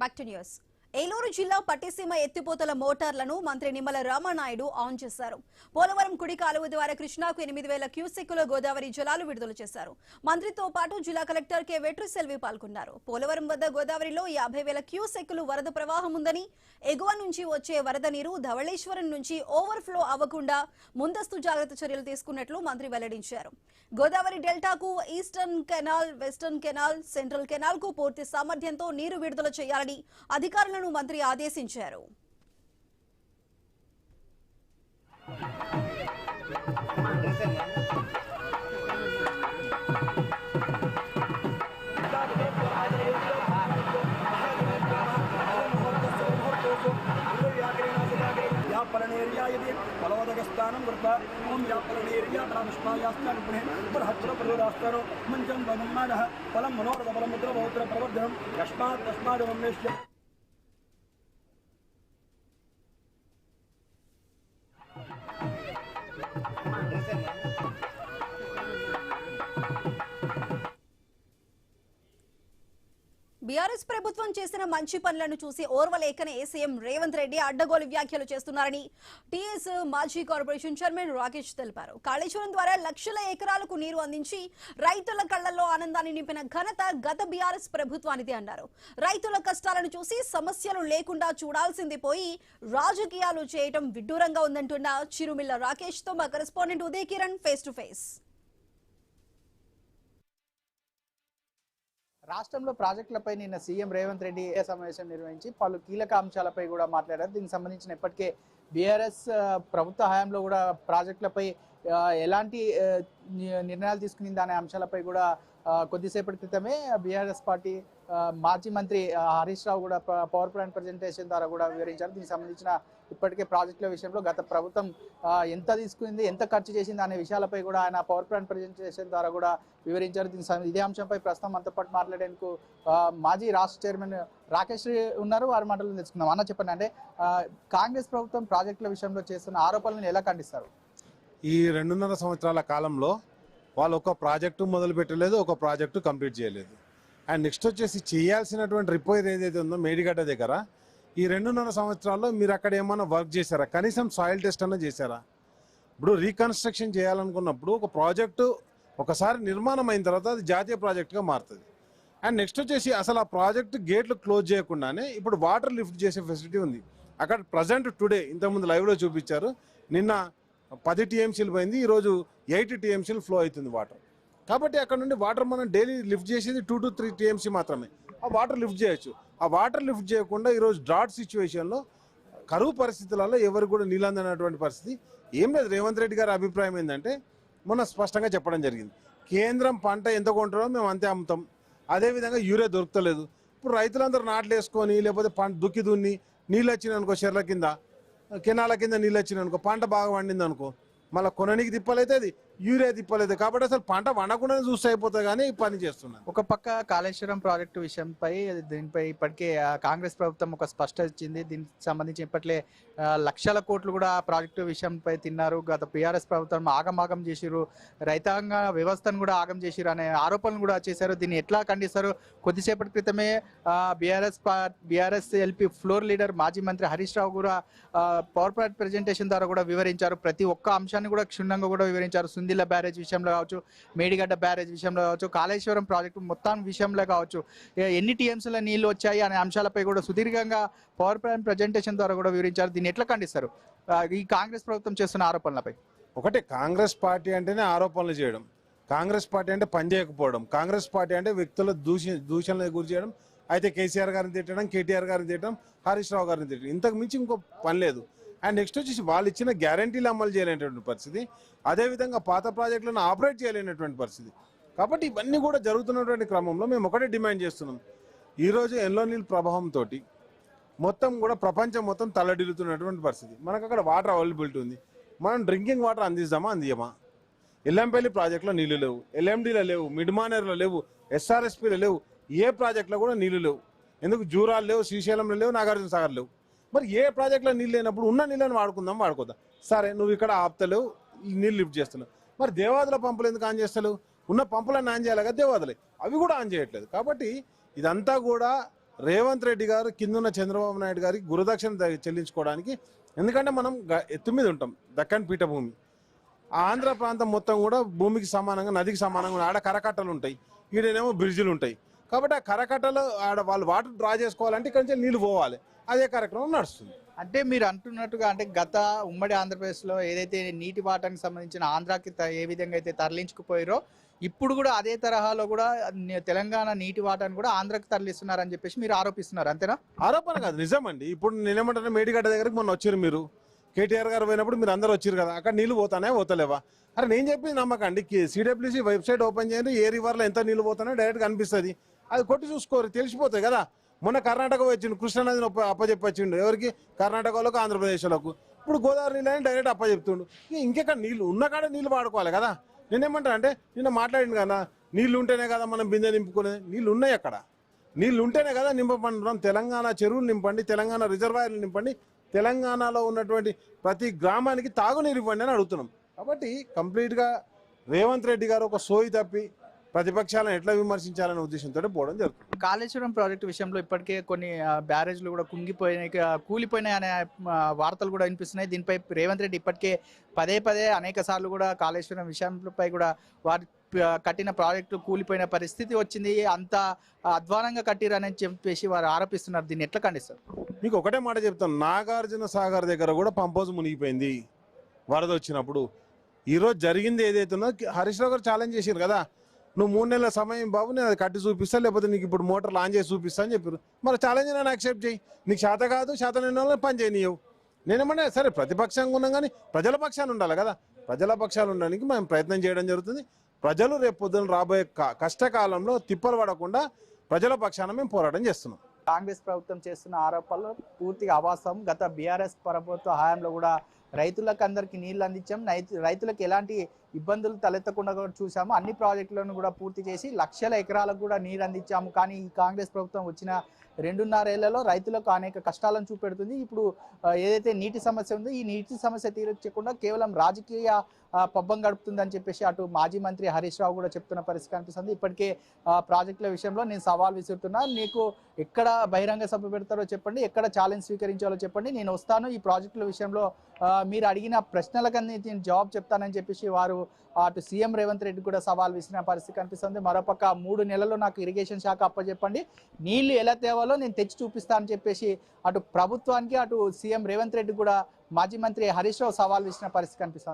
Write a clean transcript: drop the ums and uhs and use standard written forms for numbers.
Back to news. Eluru జిల్లా పట్టిసీమ ఎత్తిపోతల మోటార్లను మంత్రి నిమ్మల రామానాయుడు ఆన్ చేశారు. పోలవరం కుడి కాలువ ద్వారా కృష్ణాకు 8,000 క్యూసెక్కుల గోదావరి జలాలు విడుదల చేశారు. మంత్రితో పాటు జిల్లా కలెక్టర్ కె వెట్రిసెల్వి పాల్గొన్నారు. పోలవరం వద్ద గోదావరిలో 50,000 క్యూసెక్కులు వరద ప్రవాహం ఉందని, ఎగువ నుంచి వచ్చే వరద నీరు ధవళేశ్వరం నుంచి ఓవర్ఫ్లో అవ్వకుండా ముందస్తు జాగ్రత్త చర్యలు తీసుకున్నట్లు మంత్రి వెల్లడించారు. గోదావరి డెల్టాకు eastern canal, western canal, central canal కు పూర్తి సామర్థ్యంతో నీరు విడుదల చేయాలని అధికారులను మంత్రి ఆదేశించారు. फलवदगस्तानं वृत्ता ओम यापलनेरिया प्रामुष्मायास्तान पुणे परहत्र प्रदास्तानो मंजं वदन्मानः फलं मनोरथ फलमुद्र बहुत्र प्रवर्धनं तस्मात् रमेश्य బీఆర్ఎస్ ప్రభుత్వం చేసిన మంచి పనులను చూసి ఓర్వలేకనే సీఎం రేవంత్ రెడ్డి అడ్డగోలు వ్యాఖ్యలు చేస్తున్నారని టీఎస్ మాజీ కార్పొరేషన్ చైర్మన్ రాకేష్ తెలిపారు. కాళేశ్వరం ద్వారా లక్షల ఎకరాలకు నీరు అందించి రైతుల కళ్లలో ఆనందాన్ని నింపిన ఘనత గత బీఆర్ఎస్ ప్రభుత్వానిది అన్నారు. రైతుల కష్టాలను చూసి సమస్యలు లేకుండా చూడాల్సింది పోయి రాజకీయాలు చేయటం విడ్డూరంగా ఉందంటున్న చిరుమిల్ల రాకేష్ తో మా correspondent Uday Kiran face to face. రాష్ట్రంలో ప్రాజెక్టులపై నిన్న సీఎం రేవంత్ రెడ్డి సమావేశం నిర్వహించి పలు కీలక అంశాలపై కూడా మాట్లాడారు. దీనికి సంబంధించిన ఇప్పటికే బీఆర్ఎస్ ప్రభుత్వ హయాంలో కూడా ప్రాజెక్టులపై ఎలాంటి నిర్ణయాలు తీసుకునింది అనే అంశాలపై కూడా కొద్దిసేపటి క్రితమే బీఆర్ఎస్ పార్టీ మాజీ మంత్రి హరీష్ రావు కూడా పవర్ పాయింట్ ప్రజెంటేషన్ ద్వారా కూడా వివరించారు. దీనికి సంబంధించిన ఇప్పటికే ప్రాజెక్టుల విషయంలో గత ప్రభుత్వం ఎంత తీసుకుంది, ఎంత ఖర్చు చేసింది అనే విషయాలపై కూడా ఆయన పవర్ పాయింట్ ప్రజెంటేషన్ ద్వారా కూడా వివరించారు. ఇదే అంశంపై ప్రస్తుతం మనతో పాటు మాట్లాడేందుకు మాజీ రాష్ట్ర చైర్మన్ రాకేష్ ఉన్నారు. వారి మాటలు తెలుసుకుందాం. అన్న చెప్పండి, అంటే కాంగ్రెస్ ప్రభుత్వం ప్రాజెక్టుల విషయంలో చేస్తున్న ఆరోపణలను ఎలా ఖండిస్తారు? ఈ 2.5 సంవత్సరాల కాలంలో వాళ్ళు ఒక ప్రాజెక్టు మొదలు పెట్టలేదు, ఒక ప్రాజెక్టు కంప్లీట్ చేయలేదు. అండ్ నెక్స్ట్ వచ్చేసి చేయాల్సినటువంటి రిపేర్ ఏదైతే ఉందో మేడిగడ్డ దగ్గర ఈ 2.5 సంవత్సరాల్లో మీరు అక్కడ ఏమైనా వర్క్ చేశారా? కనీసం సాయిల్ టెస్ట్ అన్నా చేశారా? ఇప్పుడు రీకన్స్ట్రక్షన్ చేయాలనుకున్నప్పుడు ఒక ప్రాజెక్టు ఒకసారి నిర్మాణం అయిన తర్వాత అది జాతీయ ప్రాజెక్టుగా మారుతుంది. అండ్ నెక్స్ట్ వచ్చేసి అసలు ఆ ప్రాజెక్టు గేట్లు క్లోజ్ చేయకుండానే ఇప్పుడు వాటర్ లిఫ్ట్ చేసే ఫెసిలిటీ ఉంది అక్కడ ప్రజెంట్ టుడే. ఇంతకుముందు లైవ్లో చూపించారు, నిన్న 10 టీఎంసీలు పోయింది, ఈరోజు 8 టీఎంసీలు ఫ్లో అవుతుంది వాటర్. కాబట్టి అక్కడ నుండి వాటర్ మనం డైలీ లిఫ్ట్ చేసేది 2 to 3 టీఎంసీ మాత్రమే. ఆ వాటర్ లిఫ్ట్ చేయొచ్చు. ఆ వాటర్ లిఫ్ట్ చేయకుండా ఈరోజు డ్రాట్ సిచ్యువేషన్లో కరువు పరిస్థితులలో ఎవరు కూడా నీళ్ళు అందనటువంటి పరిస్థితి ఏం లేదు. రేవంత్ రెడ్డి గారి అభిప్రాయం ఏంటంటే మొన్న స్పష్టంగా చెప్పడం జరిగింది, కేంద్రం పంట ఎంత కొంటారో మేము అంతే అమ్ముతాం, అదేవిధంగా యూరియా దొరకలేదు. ఇప్పుడు రైతులందరూ నాట్లు వేసుకొని లేకపోతే పంట దుక్కి దున్ని నీళ్ళు వచ్చినాయి అనుకో, చెర్ల కింద కెనాల కింద నీళ్ళు వచ్చినాయి అనుకో, పంట బాగా పండింది అనుకో, మళ్ళీ కొననికి తిప్పలైతుంది, యూరియా తిప్పలేదు. కాబట్టి అసలు పంట వండకుండానే చూస్తే అయిపోతుంది, కానీ ఈ పని చేస్తున్నాను. ఒక పక్క కాళేశ్వరం ప్రాజెక్టు విషయంపై దీనిపై ఇప్పటికే కాంగ్రెస్ ప్రభుత్వం ఒక స్పష్టత ఇచ్చింది. దీనికి సంబంధించి ఇప్పట్లే లక్షల కోట్లు కూడా ప్రాజెక్టు విషయంపై తిన్నారు. గత బీఆర్ఎస్ ప్రభుత్వం ఆగమాగం చేసిరు, రైతాంగ వ్యవస్థను కూడా ఆగం చేసిరు అనే ఆరోపణలు కూడా చేశారు. దీన్ని ఎట్లా ఖండిస్తారు? కొద్దిసేపటి క్రితమే బీఆర్ఎస్ ఎల్పీ ఫ్లోర్ లీడర్ మాజీ మంత్రి హరీష్ రావు కూడా పవర్ పాయింట్ ప్రెజెంటేషన్ ద్వారా కూడా వివరించారు. ప్రతి ఒక్క అంశాన్ని కూడా క్షుణ్ణంగా కూడా వివరించారు. సుందిల్ల బ్యారేజ్ విషయంలో కావచ్చు, మేడిగడ్డ బ్యారేజ్ విషయంలో కావచ్చు, కాళేశ్వరం ప్రాజెక్టు మొత్తం విషయంలో కావచ్చు, ఎన్ని టీఎంసీల నీళ్లు వచ్చాయి అనే అంశాలపై కూడా సుదీర్ఘంగా పవర్ పాయింట్ ప్రజెంటేషన్ ద్వారా కూడా వివరించారు. దీన్ని ఎట్లా ఖండిస్తారు ఈ కాంగ్రెస్ ప్రభుత్వం చేస్తున్న ఆరోపణలపై? ఒకటి, కాంగ్రెస్ పార్టీ అంటేనే ఆరోపణలు చేయడం, కాంగ్రెస్ పార్టీ అంటే పని చేయకపోవడం, కాంగ్రెస్ పార్టీ అంటే వ్యక్తుల దూషణలకు గురి చేయడం. అయితే కేసీఆర్ గారిని తిట్టడం, కేటీఆర్ గారిని తిట్టడం, హరీష్ రావు గారిని తిట్టడం, ఇంతకు మించి ఇంకో పని లేదు. అండ్ నెక్స్ట్ వచ్చేసి వాళ్ళు ఇచ్చిన గ్యారంటీలు అమలు చేయలేనటువంటి పరిస్థితి, అదేవిధంగా పాత ప్రాజెక్టులను ఆపరేట్ చేయలేనటువంటి పరిస్థితి. కాబట్టి ఇవన్నీ కూడా జరుగుతున్నటువంటి క్రమంలో మేము ఒకటే డిమాండ్ చేస్తున్నాం. ఈరోజు ఎల్లో నీళ్ళ ప్రభావంతో మొత్తం కూడా ప్రపంచం మొత్తం తల్లడిల్లుతున్నటువంటి పరిస్థితి. మనకు అక్కడ వాటర్ అవైలబిలిటీ ఉంది, మనం డ్రింకింగ్ వాటర్ అందిస్తామా అందియమా? ఎల్లంపల్లి ప్రాజెక్టులో నీళ్లు లేవు, ఎల్ఎండీలో లేవు, మిడ్మానేర్లో లేవు, ఎస్ఆర్ఎస్పీలో లేవు, ఏ ప్రాజెక్టులో కూడా నీళ్లు లేవు. ఎందుకు? జూరాలు లేవు, శ్రీశైలంలో లేవు, నాగార్జున సాగర్ లేవు. మరి ఏ ప్రాజెక్టులో నీళ్ళు లేనప్పుడు ఉన్న నీళ్ళని వాడుకోద్దాం. సరే, నువ్వు ఇక్కడ ఆపుతలేవు, ఈ నీళ్ళు లిఫ్ట్ చేస్తున్నావు, మరి దేవాదుల పంపులు ఎందుకు ఆన్ చేస్తలేవు? ఉన్న పంపులను ఆన్ చేయాలి కదా దేవాదులే, అవి కూడా ఆన్ చేయట్లేదు. కాబట్టి ఇదంతా కూడా రేవంత్ రెడ్డి గారు కిందున్న చంద్రబాబు నాయుడు గారికి గురుదక్షిణ చెల్లించుకోవడానికి, ఎందుకంటే మనం ఎత్తు మీద ఉంటాం, దక్కన్ పీఠభూమి, ఆంధ్ర ప్రాంతం మొత్తం కూడా భూమికి సమానంగా నదికి సమానంగా ఆడ కరకట్టలు ఉంటాయి, ఈడనేమో బ్రిడ్జిలు ఉంటాయి. కాబట్టి ఆ కరకట్టలు ఆడ వాళ్ళు వాటర్ డ్రా చేసుకోవాలంటే ఇక్కడి నుంచి నీళ్లు పోవాలి. అదే కార్యక్రమం నడుస్తుంది. అంటే మీరు అంటున్నట్టుగా అంటే గత ఉమ్మడి ఆంధ్రప్రదేశ్లో ఏదైతే నీటి వాటానికి సంబంధించిన ఆంధ్రాకి ఏ విధంగా అయితే తరలించుకుపోయారో ఇప్పుడు కూడా అదే తరహాలో కూడా తెలంగాణ నీటి వాటాను కూడా ఆంధ్రాకి తరలిస్తున్నారని చెప్పేసి మీరు ఆరోపిస్తున్నారు, అంతేనా? ఆరోపణ కాదు, నిజమండి. ఇప్పుడు నేనేమంటాను, మేడిగడ్డ దగ్గరికి మొన్న వచ్చారు మీరు, కేటీఆర్ గారు పోయినప్పుడు మీరు అందరూ వచ్చారు కదా, అక్కడ నీళ్లు పోతానే పోతలేవా? అరే నేను చెప్పింది నమ్మకండి, సిడబ్ల్యూసీ వెబ్సైట్ ఓపెన్ చేయండి, ఏ రివర్లో ఎంత నీళ్లు పోతానో డైరెక్ట్గా కనిపిస్తుంది. అది కొట్టి చూసుకోరు, తెలిసిపోతాయి కదా. మొన్న కర్ణాటక వచ్చిండు, కృష్ణానదిని అప్పచెప్పచ్చిండు ఎవరికి? కర్ణాటకలోకి ఆంధ్రప్రదేశ్లకు. ఇప్పుడు గోదావరి నీళ్ళని డైరెక్ట్ అప్పచెప్తుండు. ఇంకెక్కడ నీళ్లు ఉన్న కాడ నీళ్లు వాడుకోవాలి కదా. నేనేమంటాను అంటే, నిన్న మాట్లాడింది కదా, నీళ్లు ఉంటేనే కదా మనం బిందె నింపుకునేది. నీళ్లు ఉన్నాయి అక్కడ, నీళ్లు ఉంటేనే కదా నింపబడుతున్నాం. తెలంగాణ చెరువులు నింపండి, తెలంగాణ రిజర్వాయర్లు నింపండి, తెలంగాణలో ఉన్నటువంటి ప్రతి గ్రామానికి తాగునీరు ఇవ్వండి అని అడుగుతున్నాం. కాబట్టి కంప్లీట్గా రేవంత్ రెడ్డి గారు ఒక సోయి తప్పి ప్రతిపక్షాలను ఎట్లా విమర్శించాలనే ఉద్దేశంతో పోవడం జరుగుతుంది. కాళేశ్వరం ప్రాజెక్టు విషయంలో ఇప్పటికే కొన్ని బ్యారేజ్లు కూడా కుంగిపోయినాయి, కూలిపోయినాయి అనే వార్తలు కూడా వినిపిస్తున్నాయి. దీనిపై రేవంత్ రెడ్డి ఇప్పటికే పదే అనేక సార్లు కూడా కాళేశ్వరం విషయంపై కూడా వారి కట్టిన ప్రాజెక్టు కూలిపోయిన పరిస్థితి వచ్చింది, అంత అధ్వానంగా కట్టిరని చెప్పేసి వారు ఆరోపిస్తున్నారు. దీన్ని ఎట్లా ఖండిస్తారు? మీకు ఒకటే మాట చెప్తాను, నాగార్జున సాగర్ దగ్గర కూడా పంపోజ్ మునిగిపోయింది వరద వచ్చినప్పుడు. ఈరోజు జరిగింది ఏదైతే ఉందో, హరీష్ రావు గారు ఛాలెంజ్ చేశారు కదా, నువ్వు 3 నెలల సమయం బాబు, నేను అది కట్టి చూపిస్తా, లేకపోతే నీకు ఇప్పుడు మోటార్ లాంచ్ చేసి చూపిస్తా అని చెప్పారు. మరి ఛాలెంజ్ నేను యాక్సెప్ట్ చేయి, నీకు చేత కాదు, చేత లేని వాళ్ళని పని చేయనియవు. నేనేమన్నా సరే ప్రతిపక్షంగా ఉన్నాం కానీ ప్రజల పక్షాన్ని ఉండాలి కదా. ప్రజల పక్షాలు ఉండడానికి మేము ప్రయత్నం చేయడం జరుగుతుంది. ప్రజలు రేపు పొద్దున రాబోయే కష్టకాలంలో తిప్పలు పడకుండా ప్రజల పక్షాన మేము పోరాటం చేస్తున్నాం. కాంగ్రెస్ ప్రభుత్వం చేస్తున్న ఆరోపణలు పూర్తిగా అవాస్తవం. గత బీఆర్ఎస్ ప్రభుత్వ హయాంలో కూడా రైతులకు అందరికీ నీళ్లు అందించాం, రైతులకు ఎలాంటి ఇబ్బందులు తలెత్తకుండా కూడా చూసాము. అన్ని ప్రాజెక్టులను కూడా పూర్తి చేసి లక్షల ఎకరాలకు కూడా నీరు అందించాము. కానీ ఈ కాంగ్రెస్ ప్రభుత్వం వచ్చిన 2.5 ఏళ్లలో రైతులకు అనేక కష్టాలను చూపెడుతుంది. ఇప్పుడు ఏదైతే నీటి సమస్య ఉందో ఈ నీటి సమస్య తీర్చకుండా కేవలం రాజకీయ పబ్బం గడుపుతుందని చెప్పేసి అటు మాజీ మంత్రి హరీష్ రావు కూడా చెప్తున్న పరిస్థితి కనిపిస్తుంది. ఇప్పటికే ప్రాజెక్టుల విషయంలో నేను సవాల్ విసురుతున్నా, నీకు ఎక్కడ బహిరంగ సభ పెడతారో చెప్పండి, ఎక్కడ ఛాలెంజ్ స్వీకరించాలో చెప్పండి, నేను వస్తాను, ఈ ప్రాజెక్టుల విషయంలో మీరు అడిగిన ప్రశ్నలకన్నీ నేను జవాబు చెప్తానని చెప్పేసి వారు అటు సీఎం రేవంత్ రెడ్డి కూడా సవాల్ విసిరిన పరిస్థితి కనిపిస్తుంది. మరోపక్క 3 నెలల్లో నాకు ఇరిగేషన్ శాఖ అప్పచెప్పండి, నీళ్లు ఎలా తేవాలో నేను తెచ్చి చూపిస్తా అని చెప్పేసి అటు ప్రభుత్వానికి అటు సీఎం రేవంత్ రెడ్డి కూడా మాజీ మంత్రి హరీష్ రావు సవాల్ విసిరిన పరిస్థితి కనిపిస్తుంది.